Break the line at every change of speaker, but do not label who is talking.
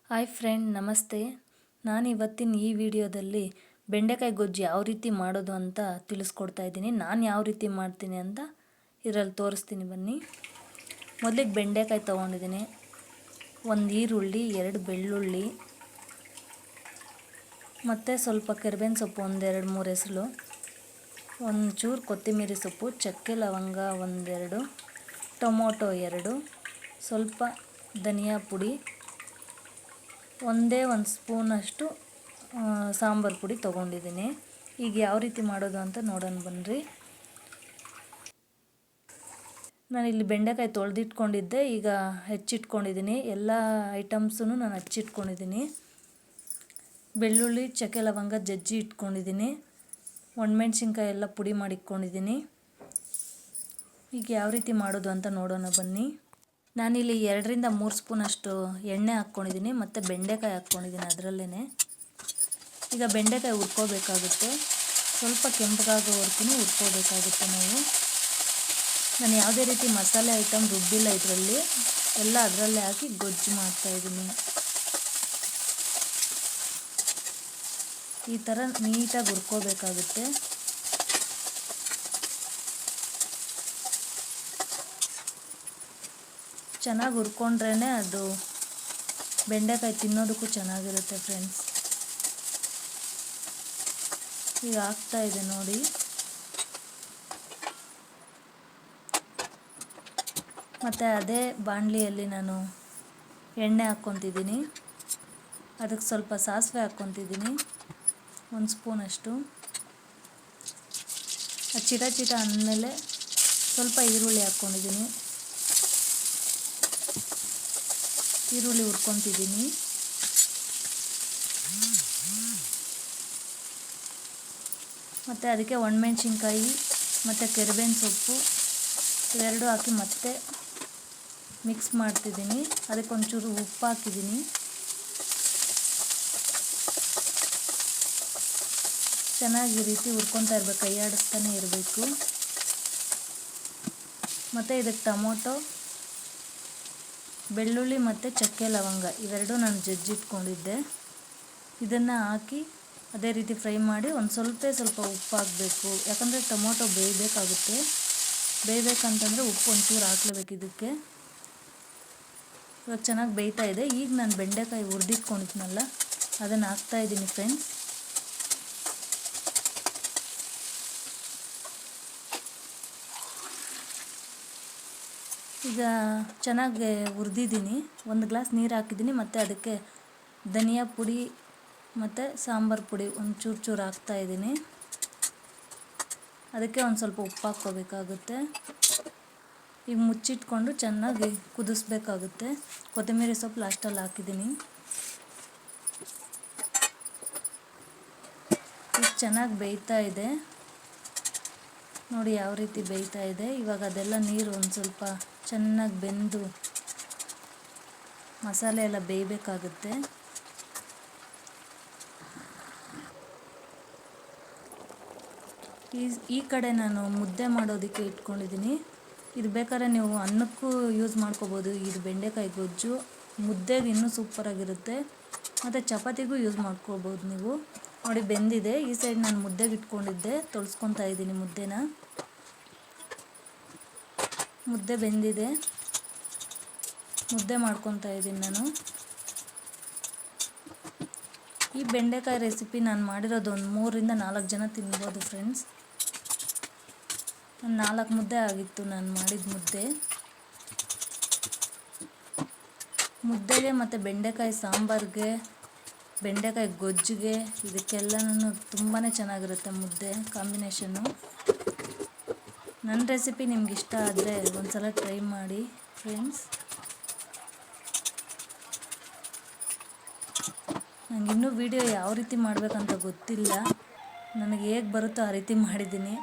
Hi friend, ನಮಸ್ತೆ. ನಾನು ಇವತ್ತಿನ ಈ ವಿಡಿಯೋದಲ್ಲಿ ಬೆಂಡೆಕಾಯಿ ಗೊಜ್ಜು ಯಾವ ರೀತಿ ಮಾಡೋದು ಅಂತ ತಿಳಿಸ್ಕೊಡ್ತಾ ಇದ್ದೀನಿ. ನಾನು ಯಾವ ರೀತಿ ಮಾಡ್ತೀನಿ ಅಂತ ಇದರಲ್ಲಿ ತೋರಿಸ್ತೀನಿ ಬನ್ನಿ. ಮೊದಲಿಗೆ ಬೆಂಡೆಕಾಯಿ ತೊಗೊಂಡಿದ್ದೀನಿ, ಒಂದು ಈರುಳ್ಳಿ, 2 ಬೆಳ್ಳುಳ್ಳಿ ಮತ್ತು ಸ್ವಲ್ಪ ಕರಿಬೇವಿನ ಸೊಪ್ಪು, ಒಂದು 2-3 ಎಸಳು, ಒಂಚೂರು ಕೊತ್ತಂಬರಿ ಸೊಪ್ಪು, ಚಕ್ಕೆ ಲವಂಗ 1-2, ಟೊಮೊಟೊ 2, ಸ್ವಲ್ಪ ಧನಿಯಾ ಪುಡಿ, ಒಂದೇ 1 ಸ್ಪೂನಷ್ಟು ಸಾಂಬಾರು ಪುಡಿ ತೊಗೊಂಡಿದ್ದೀನಿ. ಈಗ ಯಾವ ರೀತಿ ಮಾಡೋದು ಅಂತ ನೋಡೋಣ ಬನ್ನಿರಿ. ನಾನಿಲ್ಲಿ ಬೆಂಡೆಕಾಯಿ ತೊಳೆದಿಟ್ಕೊಂಡಿದ್ದೆ, ಈಗ ಹೆಚ್ಚಿಟ್ಕೊಂಡಿದ್ದೀನಿ. ಎಲ್ಲ ಐಟಮ್ಸೂ ನಾನು ಹಚ್ಚಿಟ್ಕೊಂಡಿದ್ದೀನಿ. ಬೆಳ್ಳುಳ್ಳಿ, ಚಕ್ಕೆ ಲವಂಗ ಜಜ್ಜಿ ಇಟ್ಕೊಂಡಿದ್ದೀನಿ. ಒಣಮೆಣ್ಸಿನ್ಕಾಯಿ ಎಲ್ಲ ಪುಡಿ ಮಾಡಿಟ್ಕೊಂಡಿದ್ದೀನಿ. ಈಗ ಯಾವ ರೀತಿ ಮಾಡೋದು ಅಂತ ನೋಡೋಣ ಬನ್ನಿ. ನಾನಿಲ್ಲಿ 2-3 ಸ್ಪೂನಷ್ಟು ಎಣ್ಣೆ ಹಾಕ್ಕೊಂಡಿದ್ದೀನಿ ಮತ್ತು ಬೆಂಡೆಕಾಯಿ ಹಾಕ್ಕೊಂಡಿದ್ದೀನಿ ಅದರಲ್ಲೇ. ಈಗ ಬೆಂಡೆಕಾಯಿ ಹುರ್ಕೋಬೇಕಾಗುತ್ತೆ, ಸ್ವಲ್ಪ ಕೆಂಪಗಾಗೋವರೆಗೂ ಹುರ್ಕೋಬೇಕಾಗುತ್ತೆ ನಾವು. ನಾನು ಯಾವುದೇ ರೀತಿ ಮಸಾಲೆ ಐಟಮ್ ರುಬ್ಬಿಲ್ಲ ಇದರಲ್ಲಿ, ಎಲ್ಲ ಅದರಲ್ಲೇ ಹಾಕಿ ಗೊಜ್ಜು ಮಾಡ್ತಾಯಿದ್ದೀನಿ. ಈ ಥರ ನೀಟಾಗಿ ಹುರ್ಕೋಬೇಕಾಗುತ್ತೆ. ಚೆನ್ನಾಗಿ ಹುರ್ಕೊಂಡ್ರೇ ಅದು ಬೆಂಡೆಕಾಯಿ ತಿನ್ನೋದಕ್ಕೂ ಚೆನ್ನಾಗಿರುತ್ತೆ ಫ್ರೆಂಡ್ಸ್. ಈಗ ಆಗ್ತಾಯಿದೆ ನೋಡಿ. ಮತ್ತು ಅದೇ ಬಾಣಲಿಯಲ್ಲಿ ನಾನು ಎಣ್ಣೆ ಹಾಕ್ಕೊತಿದ್ದೀನಿ. ಅದಕ್ಕೆ ಸ್ವಲ್ಪ ಸಾಸಿವೆ ಹಾಕ್ಕೊತಿದ್ದೀನಿ, 1 ಸ್ಪೂನಷ್ಟು. ಚಿಟ ಅಂದಮೇಲೆ ಸ್ವಲ್ಪ ಈರುಳ್ಳಿ ಹಾಕ್ಕೊಂಡಿದ್ದೀನಿ. ಈರುಳ್ಳಿ ಹುರ್ಕೊತಿದ್ದೀನಿ. ಮತ್ತು ಅದಕ್ಕೆ ಒಣಮೆಣ್ಸಿನ್ಕಾಯಿ ಮತ್ತು ಕರಿಬೇವಿನ ಸೊಪ್ಪು ಇವೆರಡು ಹಾಕಿ ಮತ್ತೆ ಮಿಕ್ಸ್ ಮಾಡ್ತಿದ್ದೀನಿ. ಅದಕ್ಕೆ ಒಂಚೂರು ಉಪ್ಪು ಹಾಕಿದ್ದೀನಿ. ಚೆನ್ನಾಗಿ ಈ ರೀತಿ ಹುರ್ಕೊತಾ ಇರಬೇಕು, ಕೈ ಆಡಿಸ್ತಾನೆ ಇರಬೇಕು. ಮತ್ತು ಇದಕ್ಕೆ ಟೊಮೊಟೊ, ಬೆಳ್ಳುಳ್ಳಿ ಮತ್ತು ಚಕ್ಕೆ ಲವಂಗ ಇವೆರಡು ನಾನು ಜಜ್ಜಿಟ್ಕೊಂಡಿದ್ದೆ. ಇದನ್ನು ಹಾಕಿ ಅದೇ ರೀತಿ ಫ್ರೈ ಮಾಡಿ ಒಂದು ಸ್ವಲ್ಪ ಉಪ್ಪು ಹಾಕಬೇಕು, ಯಾಕಂದರೆ ಟೊಮೊಟೊ ಬೇಯಬೇಕಾಗುತ್ತೆ. ಬೇಯಬೇಕಂತಂದರೆ ಉಪ್ಪು ಒಂಚೂರು ಹಾಕ್ಲೇಬೇಕು ಇದಕ್ಕೆ. ಇವಾಗ ಚೆನ್ನಾಗಿ ಬೇಯ್ತಾ ಇದೆ. ಈಗ ನಾನು ಬೆಂಡೆಕಾಯಿ ಹುರಿದಿಟ್ಕೊಂಡಿದ್ನಲ್ಲ ಅದನ್ನು ಹಾಕ್ತಾಯಿದ್ದೀನಿ ಫ್ರೆಂಡ್ಸ್. ಈಗ ಚೆನ್ನಾಗಿ ಹುರಿದಿದ್ದೀನಿ. 1 ಗ್ಲಾಸ್ ನೀರು ಹಾಕಿದ್ದೀನಿ ಮತ್ತು ಅದಕ್ಕೆ ಧನಿಯಾ ಪುಡಿ ಮತ್ತು ಸಾಂಬಾರು ಪುಡಿ ಚೂರು ಹಾಕ್ತಾಯಿದ್ದೀನಿ. ಅದಕ್ಕೆ ಒಂದು ಸ್ವಲ್ಪ ಉಪ್ಪು ಹಾಕ್ಕೋಬೇಕಾಗುತ್ತೆ. ಈಗ ಮುಚ್ಚಿಟ್ಕೊಂಡು ಚೆನ್ನಾಗಿ ಕುದಿಸ್ಬೇಕಾಗುತ್ತೆ. ಕೊತ್ತಂಬರಿ ಸೊಪ್ಪು ಲಾಸ್ಟಲ್ಲಿ ಹಾಕಿದ್ದೀನಿ. ಈಗ ಚೆನ್ನಾಗಿ ಬೇಯ್ತಾ ಇದೆ ನೋಡಿ, ಯಾವ ರೀತಿ ಬೇಯ್ತಾ ಇದೆ. ಇವಾಗ ಅದೆಲ್ಲ ನೀರು ಒಂದು ಸ್ವಲ್ಪ ಚೆನ್ನಾಗಿ ಬೆಂದು ಮಸಾಲೆ ಎಲ್ಲ ಬೇಯಬೇಕಾಗುತ್ತೆ. ಈ ಕಡೆ ನಾನು ಮುದ್ದೆ ಮಾಡೋದಕ್ಕೆ ಇಟ್ಕೊಂಡಿದ್ದೀನಿ. ಇದು ಬೇಕಾದ್ರೆ ನೀವು ಅನ್ನಕ್ಕೂ ಯೂಸ್ ಮಾಡ್ಕೋಬೋದು. ಇದು ಬೆಂಡೆಕಾಯಿ ಗೊಜ್ಜು ಮುದ್ದೆಗೆ ಇನ್ನೂ ಸೂಪರಾಗಿರುತ್ತೆ. ಮತ್ತು ಚಪಾತಿಗೂ ಯೂಸ್ ಮಾಡ್ಕೋಬೋದು ನೀವು. ನೋಡಿ ಬೆಂದಿದೆ. ಈ ಸೈಡ್ ನಾನು ಮುದ್ದೆಗೆ ಇಟ್ಕೊಂಡಿದ್ದೆ, ತೊಳ್ಸ್ಕೊತಾ ಇದ್ದೀನಿ ಮುದ್ದೆನ. ಮುದ್ದೆ ಬೆಂದಿದೆ, ಮುದ್ದೆ ಮಾಡ್ಕೊತಾ ಇದ್ದೀನಿ ನಾನು. ಈ ಬೆಂಡೆಕಾಯಿ ರೆಸಿಪಿ ನಾನು ಮಾಡಿರೋದು ಒಂದು 3-4 ಜನ ತಿನ್ಬೋದು ಫ್ರೆಂಡ್ಸ್. 4 ಮುದ್ದೆ ಆಗಿತ್ತು ನಾನು ಮಾಡಿದ ಮುದ್ದೆಗೆ ಮತ್ತು ಬೆಂಡೆಕಾಯಿ ಸಾಂಬಾರಿಗೆ, ಬೆಂಡೆಕಾಯಿ ಗೊಜ್ಜಿಗೆ ಇದಕ್ಕೆಲ್ಲನೂ ತುಂಬಾ ಚೆನ್ನಾಗಿರುತ್ತೆ ಮುದ್ದೆ ಕಾಂಬಿನೇಷನ್ನು. ನನ್ನ ರೆಸಿಪಿ ನಿಮ್ಗೆ ಇಷ್ಟ ಆದರೆ ಒಂದು ಸಲ ಟ್ರೈ ಮಾಡಿ ಫ್ರೆಂಡ್ಸ್. ನನಗೆ ಇನ್ನೂ ವಿಡಿಯೋ ಯಾವ ರೀತಿ ಮಾಡಬೇಕಂತ ಗೊತ್ತಿಲ್ಲ. ನನಗೆ ಹೇಗೆ ಬರುತ್ತೋ ಆ ರೀತಿ ಮಾಡಿದ್ದೀನಿ.